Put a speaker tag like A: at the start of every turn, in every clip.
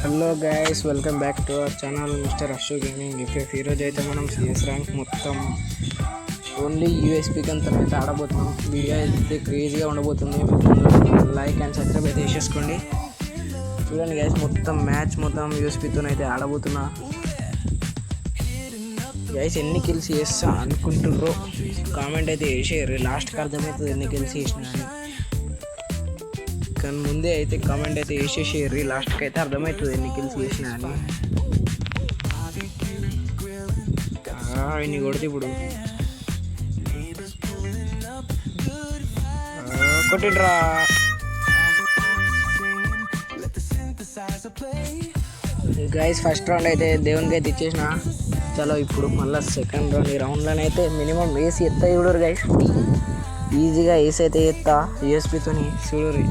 A: Hello guys, welcome back to our channel mister Ashu gaming. ఈరోజు అయితే మనం సిఎస్ ర్యాంక్ మొత్తం ఓన్లీ యూఎస్పీకి అంతా అయితే ఆడబోతున్నాం. వీడియో అయితే క్రేజీగా ఉండబోతుంది. లైక్ అండ్ సబ్స్క్రైబ్ అయితే చేసేసుకోండి. చూడండి గైస్, మొత్తం మ్యాచ్ మొత్తం యూఎస్పీతో అయితే ఆడబోతున్నా. గైస్ ఎన్ని కిల్స్ చేస్తా అనుకుంటుర్రో కామెంట్ అయితే వేసేయారు. లాస్ట్కి అర్థమవుతుంది ఎన్ని కిల్స్ చేసినా అని. కానీ ముందే అయితే కామెంట్ అయితే వేసేసేయారు. లాస్ట్కి అయితే అర్థమవుతుంది ఎన్ని కిల్స్ చేసినా అని. ఇన్ని కొడితే ఇప్పుడు కొట్టిడ్రా. గైస్ ఫస్ట్ రౌండ్ అయితే దేవునికి అయితే ఇచ్చేసిన. చలో ఇప్పుడు మళ్ళీ సెకండ్ రౌండ్. ఈ రౌండ్లోనైతే మినిమం ఏసీ ఎత్తా చూడరు గైస్. ఈజీగా ఏసీ అయితే ఎత్తా యూఎస్పీతో చూడరు.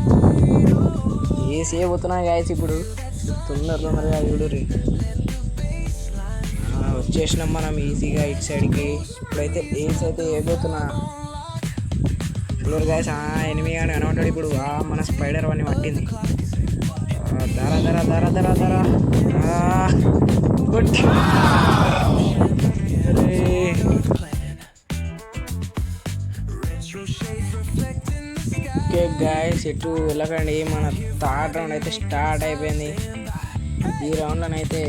A: ఏసీ అయిపోతున్నా గాయస్. ఇప్పుడు తొందరగా చూడరు. వచ్చేసినాం మనం ఈజీగా ఇటు సైడ్కి. ఇప్పుడైతే ఏసీ అయితే అయిపోతున్నా చూడరు గాయస్. ఎనిమిది కానీ అనమంటాడు. ఇప్పుడు మన స్పైడర్ అని పట్టింది. ధర ధర ధర ధర ధర కొట్టి. ఓకే గాయస్, ఎటు వెళ్ళకండి. మన థర్డ్ రౌండ్ అయితే స్టార్ట్ అయిపోయింది. ఈ రౌండ్లోనైతే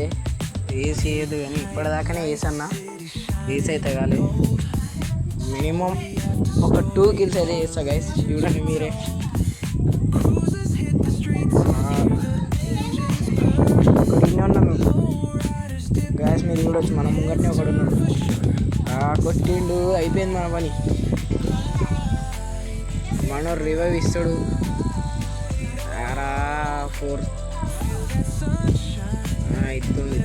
A: ఏసీ వేయదు కానీ ఇప్పటిదాకానే వేసన్నా. ఏసీ అయితే కాలేదు. మినిమం ఒక 2 కిల్స్ అయితే చేస్తా గైస్. చూడండి మీరే. ఒకటి ఉన్నాను గ్యాస్ మీరు చూడవచ్చు. మన ముంగట్నే ఒకడు ఉన్నాడు. కొట్టిండు. అయిపోయింది మన పని. మన రివైవ్ ఇస్తాడు. 4 ఇస్తుండు.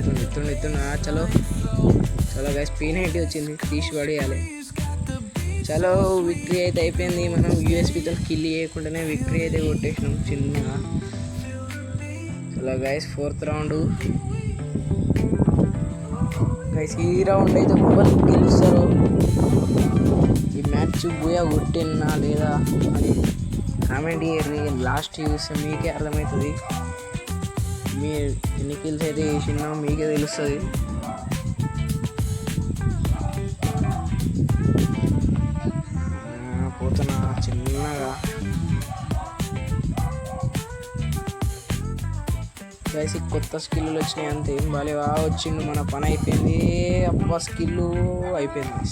A: చలో చలో గైస్, P90 వచ్చింది. తీసి పడేయాలి. చలో విక్టరీ అయితే అయిపోయింది. మనం యూఎస్పీతో కిల్ చేయకుండానే విక్టరీ అయితే కొట్టేసినాం చిన్నగా. చలో గైస్, 4th రౌండ్ గైస్. ఈ రౌండ్ అయితే ఎవరు గెలుస్తారు, ఈ మ్యాచ్ బోయా కొట్టినా లేదా అని కామెంట్ చేయరు. లాస్ట్ చూస్తే మీకే అర్థమవుతుంది. మీరు ఎన్ని కిల్స్ అయితే వేసినా మీకే తెలుస్తుంది. పోతున్నా చిన్నగా గైస్. కొత్త స్కిల్లు వచ్చినాయి అంతే. ఏం బాగాలేవా వచ్చిండు. మన పని అయిపోయింది. అబ్బా స్కిల్ అయిపోయింది.